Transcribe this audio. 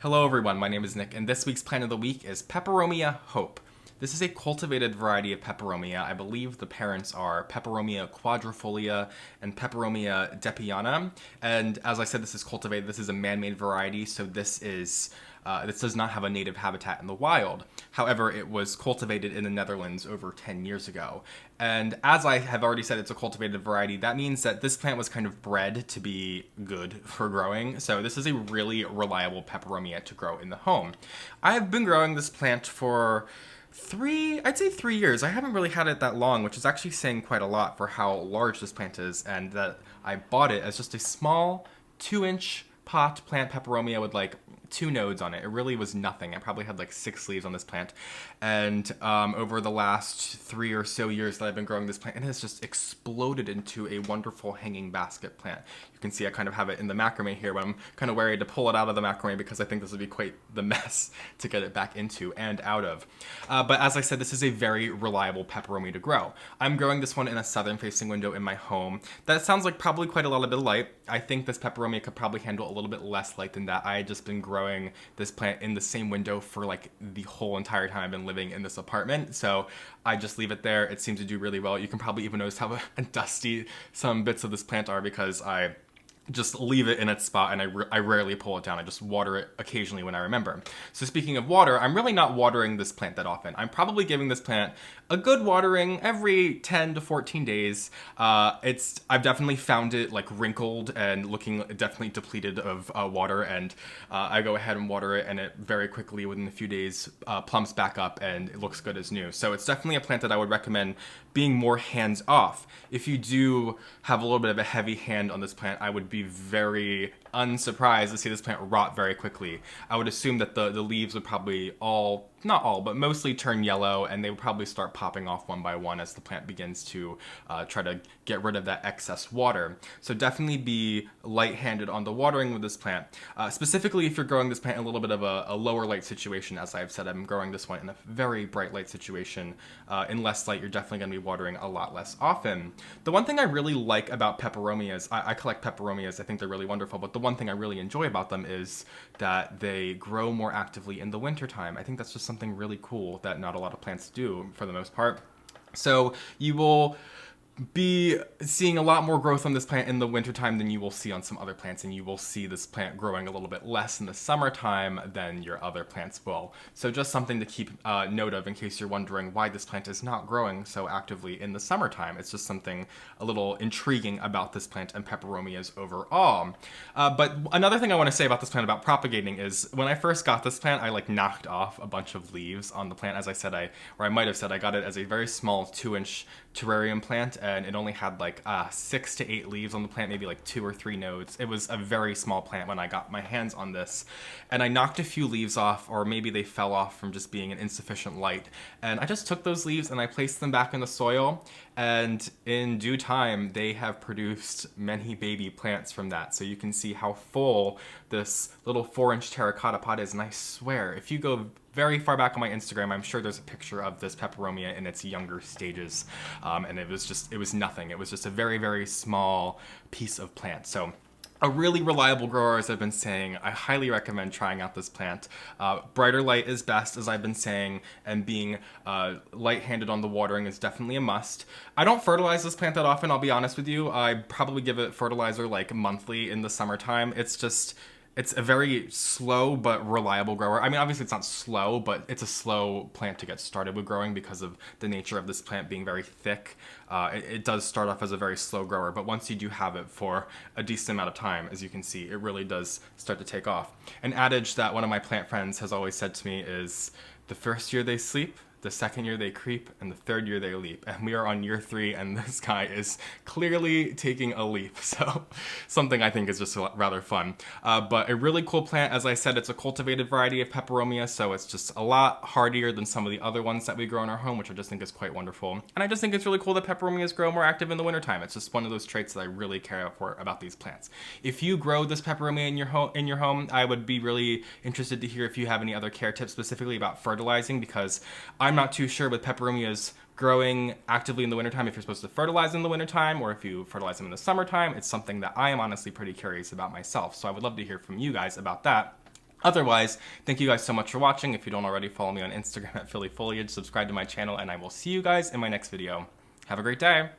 Hello everyone, my name is Nick, and this week's plant of the week is Peperomia Hope. This is a cultivated variety of peperomia. I believe the parents are Peperomia quadrifolia and Peperomia depiana. And as I said, this is cultivated. This is a man-made variety, so this does not have a native habitat in the wild. However, it was cultivated in the Netherlands over 10 years ago. And as I have already said, it's a cultivated variety. That means that this plant was kind of bred to be good for growing. So this is a really reliable peperomia to grow in the home. I have been growing this plant for I'd say 3 years. I haven't really had it that long, which is actually saying quite a lot for how large this plant is, and that I bought it as just a small 2-inch pot plant peperomia with like 2 nodes on it. It really was nothing. I probably had like 6 leaves on this plant. And over the last 3 or so years that I've been growing this plant, it has just exploded into a wonderful hanging basket plant. You can see I kind of have it in the macrame here, but I'm kind of worried to pull it out of the macrame because I think this would be quite the mess to get it back into and out of. But as I said, this is a very reliable peperomia to grow. I'm growing this one in a southern facing window in my home. That sounds like probably quite a lot of light. I think this peperomia could probably handle a little bit less light than that. I had just been growing this plant in the same window for like the whole entire time I've been living in this apartment, so I just leave it there. It seems to do really well. You can probably even notice how dusty some bits of this plant are because I just leave it in its spot, and I rarely pull it down. I just water it occasionally when I remember. So speaking of water, I'm really not watering this plant that often. I'm probably giving this plant a good watering every 10 to 14 days. I've definitely found it like wrinkled and looking definitely depleted of water, and I go ahead and water it, and it very quickly within a few days plumps back up and it looks good as new. So it's definitely a plant that I would recommend being more hands off. If you do have a little bit of a heavy hand on this plant, I would be very unsurprised to see this plant rot very quickly. I would assume that the leaves would probably not all, but mostly turn yellow, and they would probably start popping off one by one as the plant begins to try to get rid of that excess water. So definitely be light-handed on the watering with this plant. Specifically, if you're growing this plant in a little bit of a lower light situation, as I've said, I'm growing this one in a very bright light situation. In less light, you're definitely going to be watering a lot less often. The one thing I really like about peperomias, I collect peperomias, I think they're really wonderful, but the one thing I really enjoy about them is that they grow more actively in the wintertime. I think that's just something really cool that not a lot of plants do for the most part. So you will be seeing a lot more growth on this plant in the wintertime than you will see on some other plants, and you will see this plant growing a little bit less in the summertime than your other plants will. So just something to keep note of in case you're wondering why this plant is not growing so actively in the summertime. It's just something a little intriguing about this plant and peperomias overall. But another thing I want to say about this plant about propagating is when I first got this plant, I like knocked off a bunch of leaves on the plant. As I said, I might have said I got it as a very small 2-inch terrarium plant, and it only had like 6 to 8 leaves on the plant, maybe like 2 or 3 nodes. It was a very small plant when I got my hands on this, and I knocked a few leaves off, or maybe they fell off from just being an insufficient light, and I just took those leaves and I placed them back in the soil, and in due time they have produced many baby plants from that. So you can see how full this little 4-inch terracotta pot is, and I swear if you go very far back on my Instagram, I'm sure there's a picture of this peperomia in its younger stages, and it was nothing. It was just a very, very small piece of plant. So a really reliable grower, as I've been saying. I highly recommend trying out this plant. Brighter light is best, as I've been saying, and being light-handed on the watering is definitely a must. I don't fertilize this plant that often, I'll be honest with you. I probably give it fertilizer like monthly in the summertime. It's a very slow but reliable grower. I mean, obviously it's not slow, but it's a slow plant to get started with growing because of the nature of this plant being very thick. It does start off as a very slow grower, but once you do have it for a decent amount of time, as you can see, it really does start to take off. An adage that one of my plant friends has always said to me is, the first year they sleep, the second year they creep, and the third year they leap. And we are on year 3, and this guy is clearly taking a leap. So something I think is just rather fun. But a really cool plant. As I said, it's a cultivated variety of peperomia, so it's just a lot hardier than some of the other ones that we grow in our home, which I just think is quite wonderful. And I just think it's really cool that peperomias grow more active in the wintertime. It's just one of those traits that I really care for about these plants. If you grow this peperomia in your home, I would be really interested to hear if you have any other care tips specifically about fertilizing, because I'm not too sure with peperomias growing actively in the wintertime if you're supposed to fertilize in the wintertime or if you fertilize them in the summertime. It's something that I am honestly pretty curious about myself, so I would love to hear from you guys about that. Otherwise, thank you guys so much for watching. If you don't already, follow me on Instagram at Philly Foliage, subscribe to my channel, and I will see you guys in my next video. Have a great day.